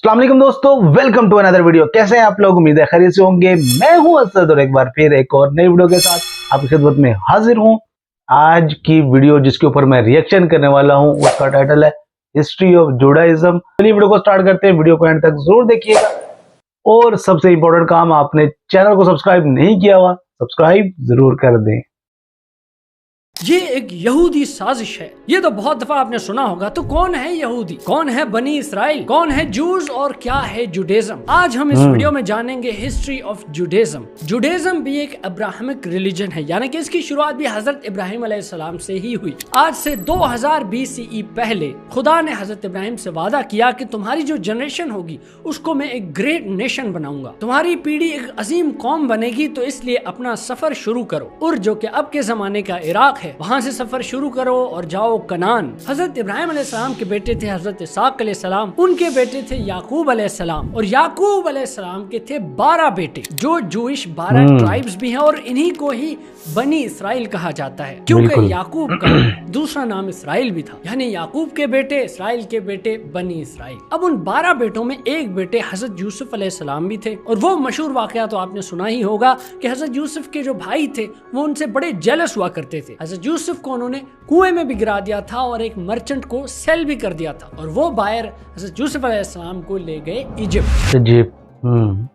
अस्सलाम वालेकुम दोस्तों, वेलकम टू अनदर वीडियो। कैसे हैं आप लोग? उम्मीद है खैरियत से होंगे। मैं हूं असद और एक बार फिर एक और नई वीडियो के साथ आपकी खिदमत में हाजिर हूं। आज की वीडियो जिसके ऊपर मैं रिएक्शन करने वाला हूं उसका टाइटल है हिस्ट्री ऑफ जुडाइज्म। चलिए वीडियो को स्टार्ट करते हैं। वीडियो को एंड तक जरूर देखिएगा और सबसे इंपॉर्टेंट काम, आपने चैनल को सब्सक्राइब नहीं किया हुआ, सब्सक्राइब जरूर कर दें। ये एक यहूदी साजिश है। ये तो बहुत दफा आपने सुना होगा। तो कौन है यहूदी, कौन है बनी इसराइल, कौन है जूस और क्या है जुडाइज्म? आज हम इस वीडियो में जानेंगे हिस्ट्री ऑफ जुडाइज्म। जुडाइज्म भी एक अब्राहमिक रिलीजन है, यानी कि इसकी शुरुआत भी हजरत इब्राहिम अलैहिस्सलाम से ही हुई। आज से 2000 BCE पहले खुदा ने हजरत इब्राहिम से वादा किया कि तुम्हारी जो जनरेशन होगी उसको मैं एक ग्रेट नेशन बनाऊंगा, तुम्हारी पीढ़ी एक अजीम कौम बनेगी, तो इसलिए अपना सफर शुरू करो। और जो कि अब के जमाने का इराक है, वहां से सफर शुरू करो और जाओ कनान। हजरत इब्राहिम अलैहिस्सलाम के बेटे थे हजरत इसाक अलैहिस्सलाम, उनके बेटे थे याकूब अलैहिस्सलाम, और याकूब अलैहिस्सलाम के थे 12 बेटे, जो जूइश 12 ट्राइब्स भी हैं, और इन्हीं को ही बनी इसराइल कहा जाता है, क्योंकि याकूब का दूसरा नाम इसराइल भी था, यानी याकूब के बेटे इसराइल के बेटे बनी इसराइल। अब उन 12 बेटों में एक बेटे हजरत यूसुफ अलैहिस्सलाम भी थे, और वो मशहूर वाकया तो आपने सुना ही होगा कि हजरत यूसुफ के जो भाई थे वो उनसे बड़े जेलस हुआ करते थे। हजरत यूसुफ को उन्होंने कुएं में भी गिरा दिया था और एक मर्चेंट को सेल भी कर दिया था, और वो बायर हजरत यूसुफ अलैहिस्सलाम को ले गए इजिप्ट।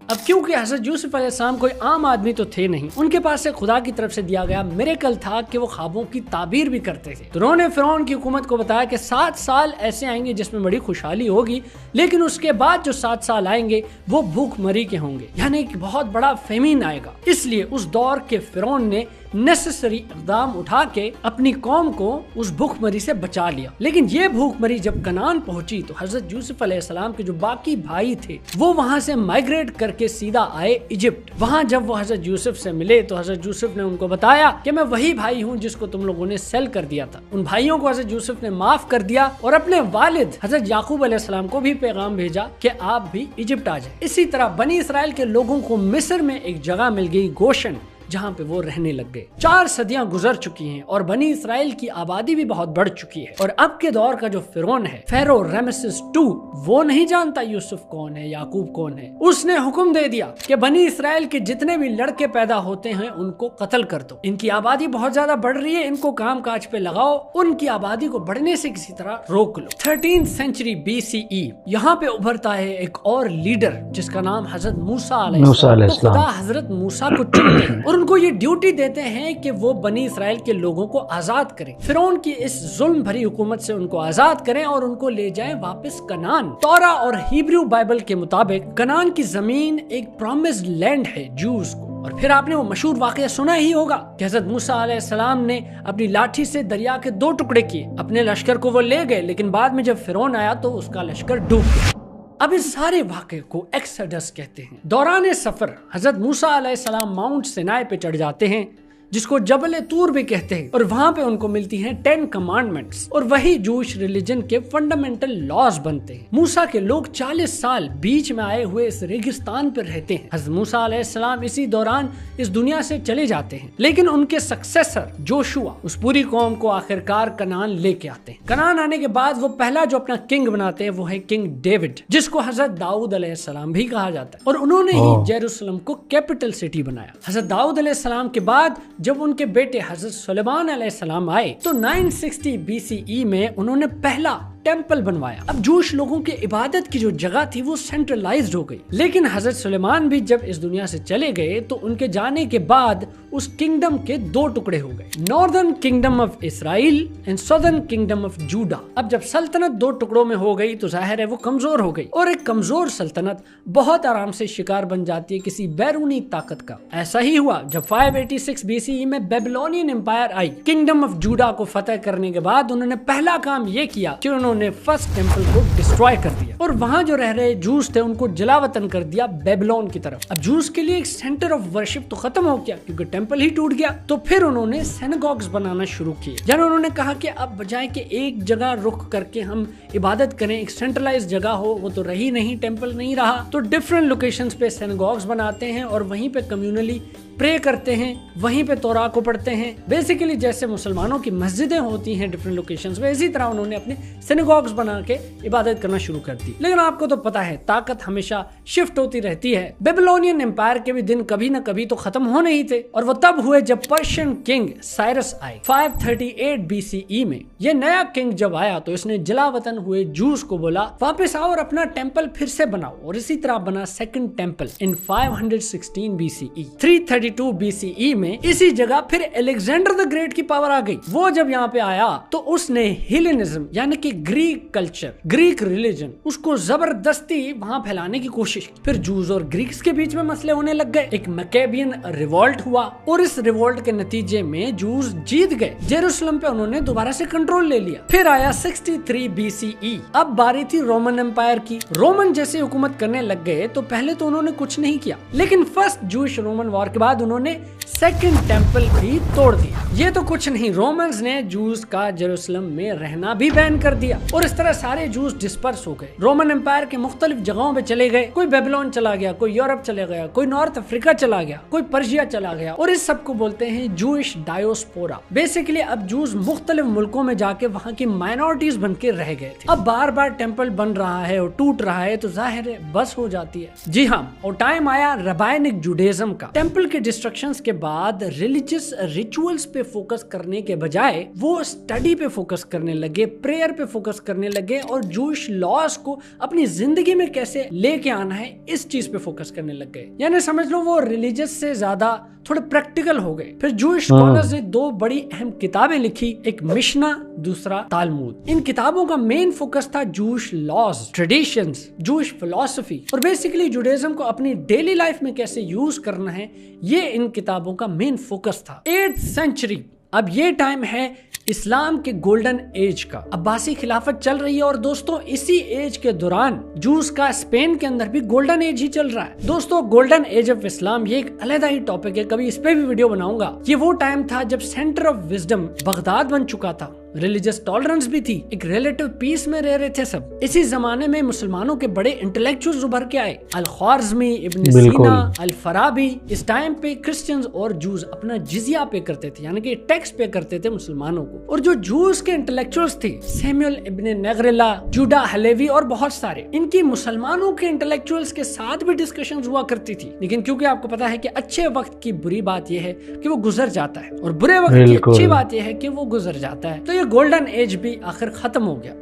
अब क्योंकि हजरत यूसुफ अलैहिस्सलाम कोई आम आदमी तो थे नहीं, उनके पास से खुदा की तरफ से दिया गया मिरेकल था कि वो ख्वाबों की ताबीर भी करते थे। तो उन्होंने फिरौन की हुकूमत को बताया कि 7 साल ऐसे आएंगे जिसमें बड़ी खुशहाली होगी, लेकिन उसके बाद जो 7 साल आएंगे वो भूखमरी के होंगे, यानी कि बहुत बड़ा फेमिन आएगा। इसलिए उस दौर के फिरौन ने नेसेसरी इक़दाम उठा के अपनी कौम को उस भूखमरी से बचा लिया। लेकिन ये भूखमरी जब कनान पहुंची तो हजरत यूसुफ अलैहिस्सलाम के जो बाकी भाई थे वो वहां से माइग्रेट करके सीधा आए इजिप्ट। वहां जब वो हजरत यूसुफ से मिले तो हजरत यूसुफ ने उनको बताया कि मैं वही भाई हूं जिसको तुम लोगों ने सेल कर दिया था। उन भाइयों को हजरत यूसुफ ने माफ कर दिया और अपने वालिद हजरत याकूब अलैहिस्सलाम को भी पैगाम भेजा कि आप भी इजिप्ट आ जाए। इसी तरह बनी इसराइल के लोगों को मिस्र में एक जगह मिल गई, गोशन, जहाँ पे वो रहने लग गए। 4 सदियां गुजर चुकी हैं और बनी इसराइल की आबादी भी बहुत बढ़ चुकी है। और अब के दौर का जो फिरौन है, फेरो रामेसेस II, वो नहीं जानता यूसुफ कौन है, याकूब कौन है। उसने हुक्म दे दिया कि बनी इसराइल के जितने भी लड़के पैदा होते हैं उनको कत्ल कर दो। इनकी आबादी बहुत ज्यादा बढ़ रही है, इनको काम काज पे लगाओ, उनकी आबादी को बढ़ने से किसी तरह रोक लो। 13th century BCE यहाँ पे उभरता है एक और लीडर जिसका नाम हजरत मूसा अलैहिस्सलाम। तो खुदा हजरत मूसा को चुनते हैं और उनको ये ड्यूटी देते हैं कि वो बनी इसराइल के लोगों को आजाद करें, फिरौन की इस जुल्म भरी हुकूमत से उनको आजाद करें और उनको ले जाएं वापस कनान। तौरा और हिब्रू बाइबल के मुताबिक कनान की जमीन एक प्रॉमिस्ड लैंड है जूस को। और फिर आपने वो मशहूर वाकया सुना ही होगा कि हजरत मूसा अलैहिस्सलाम ने अपनी लाठी से दरिया के 2 टुकड़े किए, अपने लश्कर को वो ले गए, लेकिन बाद में जब फिरौन आया तो उसका लश्कर डूब गया। अब इस सारे वाक़े को एक्सोडस कहते हैं। दौरान सफर हजरत मूसा अलैहिस्सलाम माउंट सिनाई पे चढ़ जाते हैं, जिसको जबल तूर भी कहते हैं, और वहां पे उनको मिलती हैं 10 कमांडमेंट्स, और वही जूश रिलीजन के फंडामेंटल लॉज बनते हैं। मूसा के लोग 40 साल बीच में आए हुए इस रेगिस्तान पर रहते हैं। हज़रत मूसा अलैहिस्सलाम इसी दौरान इस दुनिया से चले जाते हैं, लेकिन उनके सक्सेसर जोशुआ उस पूरी कौम को आखिरकार कनान लेके आते हैं। कनान आने के बाद वो पहला जो अपना किंग बनाते हैं वो है किंग डेविड, जिसको हजरत दाऊद अलैहिस्सलाम भी कहा जाता है, और उन्होंने ही जेरूसलम को कैपिटल सिटी बनाया। हजरत दाऊद अलैहिस्सलाम के बाद जब उनके बेटे हजरत सुलेमान अलैहिस्सलाम आए तो 960 BCE में उन्होंने पहला टेम्पल बनवाया। अब जूश लोगों की इबादत की जो जगह थी वो सेंट्रलाइज्ड हो गई। लेकिन हजरत सुलेमान भी जब इस दुनिया से चले गए तो उनके जाने के बाद उस किंगडम के 2 टुकड़े हो गए, northern kingdom of Israel and southern kingdom of JUDA. अब जब सल्तनत 2 टुकड़ों में हो गई तो जाहिर है वो कमजोर हो गई, और एक कमजोर सल्तनत बहुत आराम से शिकार बन जाती है किसी बैरूनी ताकत का। ऐसा ही हुआ जब 586 BCE में बेबीलोनियन एम्पायर आई। किंगडम ऑफ जूडा को फतेह करने के बाद उन्होंने पहला काम ये किया कि उन्होंने फर्स्ट टेंपल को डिस्ट्रॉय कर दिया, और वहां जो रह रहे जूस थे उनको जलावतन कर दिया बेबीलोन की तरफ। अब जूस के लिए एक सेंटर ऑफ वर्शिप तो खत्म हो गया क्योंकि टेंपल ही टूट गया। तो फिर उन्होंने सिनेगॉग्स बनाना शुरू किए, यानी उन्होंने कहा कि अब बजाय कि एक जगह रुक करके हम इबादत करें, एक सेंट्रलाइज्ड जगह हो, वो तो रही नहीं, टेंपल नहीं रहा, तो डिफरेंट लोकेशंस पे सिनेगॉग्स बनाते हैं और वहीं पे कम्युनली प्रे करते हैं, वहीं पे तौरा को पढ़ते हैं। बेसिकली जैसे मुसलमानों की मस्जिदें होती हैं डिफरेंट लोकेशंस पे, इसी तरह उन्होंने अपने सिनेगॉग्स बना के इबादत करना शुरू कर दी। लेकिन आपको तो पता है ताकत हमेशा शिफ्ट होती रहती है। बेबीलोनियन एम्पायर के भी दिन कभी न कभी तो खत्म होने ही थे, और वो तब हुए जब पर्शियन किंग साइरस आए 538 BCE में। ये नया किंग जब आया तो इसने जलावतन हुए जूस को बोला वापस आओ और अपना टेम्पल फिर से बनाओ, और इसी तरह बना second temple in 516 BCE। 332 BCE में इसी जगह फिर अलेक्जेंडर द ग्रेट की पावर आ गई। वो जब यहाँ पे आया तो उसने हेलेनिज्म यानी कि ग्रीक कल्चर, ग्रीक रिलीजन, उसको जबरदस्ती वहां फैलाने की कोशिश की। फिर जूस और ग्रीक्स के बीच में मसले होने लग गए। एक मैकेबियन रिवॉल्ट हुआ और इस रिवॉल्ट के नतीजे में जूस जीत गए। जेरूसलम पे उन्होंने दोबारा से कंट्रोल ले लिया। फिर आया 63 BCE। अब बारी थी रोमन एम्पायर की। रोमन जैसे हुकूमत करने लग गए तो पहले तो उन्होंने कुछ नहीं किया, लेकिन फर्स्ट जूश रोमन वॉर के बाद उन्होंने सेकंड टेम्पल भी तोड़ दिया। ये तो कुछ नहीं, रोमन्स ने जूस का जेरूसलम में रहना भी बैन कर दिया, और इस तरह सारे जूस डिस्पर्स हो गए। रोमन एम्पायर के मुख्तलिफ जगहों पे चले गए। कोई बेबीलोन चला गया, कोई यूरोप चला गया, कोई नॉर्थ अफ्रीका चला गया, कोई पर्शिया चला गया, और इस सब को बोलते हैं जूइश डायोस्पोरा। बेसिकली अब जूस मुख्तलिफ मुल्कों में जाके वहाँ की माइनॉरिटीज बन के रह गए थे। अब बार बार टेम्पल बन रहा है और टूट रहा है तो जाहिर है बस हो जाती है। जी हाँ, और टाइम आया रबायनिक जुडाइज्म का। टेम्पल के डिस्ट्रक्शंस के बाद रिलीजियस रिचुअल्स पे फोकस करने के बजाय वो स्टडी पे फोकस करने लगे, प्रेयर पे फोकस करने लगे, और जूइश लॉस को अपनी जिंदगी में कैसे लेके आना है इस चीज पे फोकस करने लग गए। यानी समझ लो वो रिलीजियस से ज्यादा थोड़े प्रैक्टिकल हो गए। फिर जूइश स्कॉलर्स ने दो बड़ी अहम किताबें लिखी, एक मिशना, दूसरा तालमुद। इन किताबों का मेन फोकस था Jewish laws, traditions, Jewish philosophy, और बेसिकली जुडाइज्म को अपनी डेली लाइफ में कैसे यूज करना है, ये इन किताबों का मेन फोकस था। 8th सेंचुरी, अब ये टाइम है इस्लाम के गोल्डन एज का। अब्बासी खिलाफत चल रही है, और दोस्तों इसी एज के दौरान जूस का स्पेन के अंदर भी गोल्डन एज ही चल रहा है। दोस्तों गोल्डन एज ऑफ इस्लाम ये एक अलग ही टॉपिक है, कभी इस पे भी वीडियो बनाऊंगा। ये वो टाइम था जब सेंटर ऑफ विजडम बगदाद बन चुका था, रिलीजियस टॉलरेंस भी थी, एक रिलेटिव पीस में रह रहे थे सब। इसी जमाने में मुसलमानों के बड़े इंटेलेक्चुअल्स उभर के आए, अल ख्वारिज़मी, इब्न सीना, अल फराबी। इस टाइम पे क्रिश्चियंस और जूस अपना जिजिया पे करते थे, यानी कि टैक्स पे करते थे मुसलमानों को। और जो जूस के इंटेलेक्चुअल्स थे, सैमुअल इब्न नगरेला, जुडा हलेवी और बहुत सारे, इनकी मुसलमानों के इंटेलेक्चुअल्स के साथ भी डिस्कशंस हुआ करती थी। लेकिन क्योंकि आपको पता है कि अच्छे वक्त की बुरी बात यह है कि वो गुजर जाता है, और बुरे वक्त की अच्छी बात यह है कि वो गुजर जाता है। तो ये गोल्डन एज भी आखिर खत्म हो गया।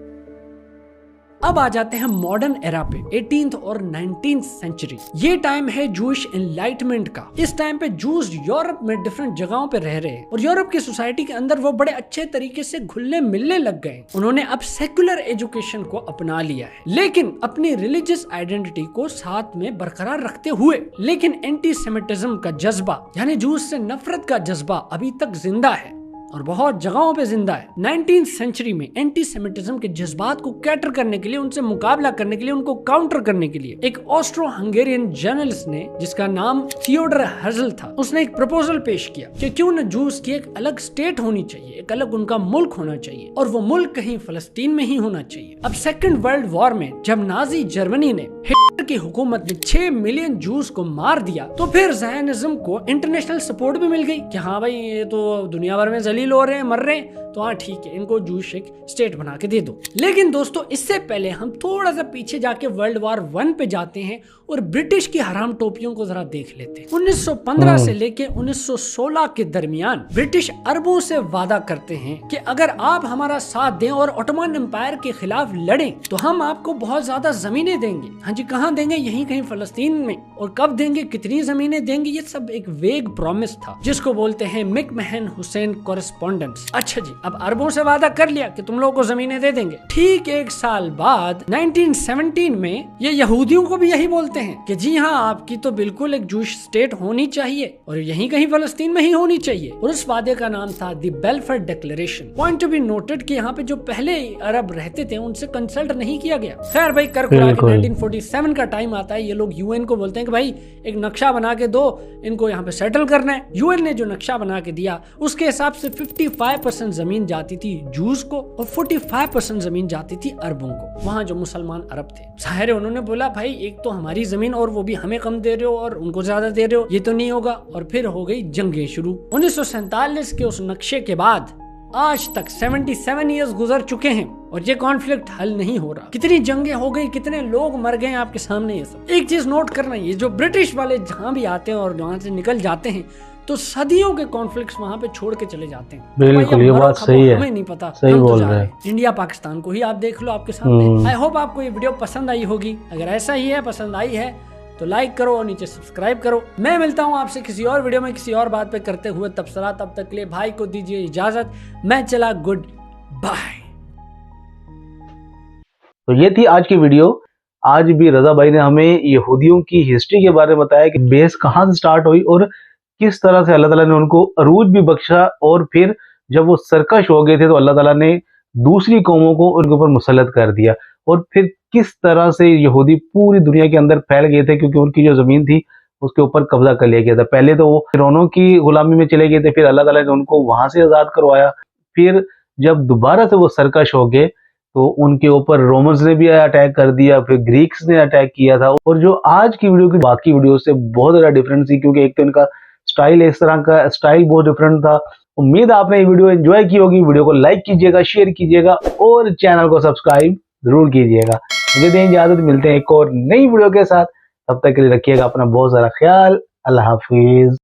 अब आ जाते हैं मॉडर्न एरा पे, 18th और 19th सेंचुरी। ये टाइम है जूइश एनलाइटमेंट का। इस टाइम पे जूस यूरोप में डिफरेंट जगहों पे रह रहे हैं, और यूरोप की सोसाइटी के अंदर वो बड़े अच्छे तरीके से घुलने मिलने लग गए। उन्होंने अब सेक्युलर एजुकेशन को अपना लिया है, लेकिन अपनी रिलीजियस आइडेंटिटी को साथ में बरकरार रखते हुए। लेकिन एंटी सेमिटिज्म का जज्बा, यानी जूस से नफरत का जज्बा अभी तक जिंदा है, और बहुत जगहों पे जिंदा है। 19th सेंचुरी में एंटी सेमिटिज्म के जज्बात को कैटर करने के लिए, उनसे मुकाबला करने के लिए, उनको काउंटर करने के लिए एक ऑस्ट्रो हंगेरियन जर्नलिस्ट ने, जिसका नाम थियोडर हर्जल था, उसने एक प्रपोजल पेश किया कि क्यों न जूस की एक अलग स्टेट होनी चाहिए, एक अलग उनका मुल्क होना चाहिए, और वो मुल्क कहीं फलस्तीन में ही होना चाहिए। अब सेकेंड वर्ल्ड वॉर में जब नाजी जर्मनी ने हिटलर की हुकूमत ने 6 मिलियन जूस को मार दिया, तो फिर ज़ायनिज़्म को इंटरनेशनल सपोर्ट भी मिल गई कि हाँ भाई ये तो दुनिया भर में जलील हो रहे हैं, मर रहे हैं, तो हाँ ठीक है, इनको जूस एक स्टेट बना के दे दो। लेकिन दोस्तों इससे पहले हम थोड़ा सा पीछे जाके वर्ल्ड वॉर 1 पे जाते हैं और ब्रिटिश की हराम टोपियों को जरा देख लेते हैं। 1915 से लेके 1916 के दरमियान ब्रिटिश अरबों से वादा करते हैं कि अगर आप हमारा साथ दें और ओटोमन एम्पायर के खिलाफ लड़ें तो हम आपको बहुत ज्यादा जमीनें देंगे। हाँ जी, कहाँ देंगे? यहीं कहीं फलस्तीन में। और कब देंगे, कितनी जमीनें देंगे, ये सब एक वेग प्रॉमिस था, जिसको बोलते हैं मैकमहन हुसैन कॉरेस्पॉन्डेंस। अच्छा जी, अब अरबों से वादा कर लिया कि तुम लोगों को जमीनें दे देंगे। ठीक 1 साल बाद 1917 में ये यहूदियों को भी यही बोलते हैं कि जी हाँ, आपकी तो बिल्कुल एक जूश स्टेट होनी चाहिए और यहीं कहीं फलस्तीन में ही होनी चाहिए। और उस वादे का नाम था the Balfour declaration. Point to be noted कि यहाँ पे जो पहले अरब रहते थे उनसे कंसल्ट नहीं किया गया। खैर भाई, कर खुरा के 1947 का टाइम आता है, ये लोग यूएन को बोलते हैं कि भाई एक नक्शा बना के दो, इनको यहाँ पे सेटल करना है। यूएन ने जो नक्शा बना के दिया उसके हिसाब से 55% जमीन जाती थी जूस को और 45% जमीन जाती थी अरबों को, वहाँ जो मुसलमान अरब थे। जाहिर है उन्होंने बोला भाई एक तो हमारी जमीन और वो भी हमें कम दे रहे हो और उनको ज्यादा दे रहे हो, ये तो नहीं होगा। और फिर हो गई जंगें शुरू। 1947 के उस नक्शे के बाद आज तक 77 इयर्स गुजर चुके हैं और ये कॉन्फ्लिक्ट हल नहीं हो रहा। कितनी जंगें हो गई, कितने लोग मर गए आपके सामने। ये सब एक चीज नोट करना, ये जो ब्रिटिश वाले जहाँ भी आते हैं और वहां से निकल जाते हैं तो सदियों के कॉन्फ्लिक्ट्स वहां पे छोड़ के चले जाते हैं। बिल्कुल, ये बात सही है, हमें नहीं पता, सही बोल रहे हैं। इंडिया पाकिस्तान को ही आप देख लो आपके सामने। आई होप आपको ये वीडियो पसंद आई होगी। अगर ऐसा ही है, पसंद आई है तो लाइक करो और नीचे सब्सक्राइब करो। मैं मिलता हूँ आपसे किसी और वीडियो में किसी और बात पे करते हुए। तब तक के लिए भाई को दीजिए इजाजत, मैं चला, गुड बाय। तो ये थी आज की वीडियो। आज भी रजा भाई ने हमें यहूदियों की हिस्ट्री के बारे में बताया कि बेस कहाँ से स्टार्ट हुई और किस तरह से अल्लाह ताला ने उनको अरूज भी बख्शा, और फिर जब वो सरकश हो गए थे तो अल्लाह ताला ने दूसरी कौमों को उनके ऊपर मुसल्लत कर दिया, और फिर किस तरह से यहूदी पूरी दुनिया के अंदर फैल गए थे क्योंकि उनकी जो जमीन थी उसके ऊपर कब्जा कर लिया गया था। पहले तो वो फिरौनों की गुलामी में चले गए थे, फिर अल्लाह ताला ने उनको वहां से आजाद करवाया। फिर जब दोबारा से वो सरकश हो गए तो उनके ऊपर रोमन्स ने भी अटैक कर दिया, फिर ग्रीक्स ने अटैक किया था। और जो आज की वीडियो की बाकी वीडियो से बहुत ज्यादा डिफरेंस थी क्योंकि एक तो इनका स्टाइल, इस तरह का स्टाइल बहुत डिफरेंट था। उम्मीद है आपने ये वीडियो एंजॉय की होगी। वीडियो को लाइक कीजिएगा, शेयर कीजिएगा और चैनल को सब्सक्राइब जरूर कीजिएगा। मुझे दें इजाजत, मिलते हैं एक और नई वीडियो के साथ। तब तक के लिए रखिएगा अपना बहुत सारा ख्याल। अल्लाह हाफिज।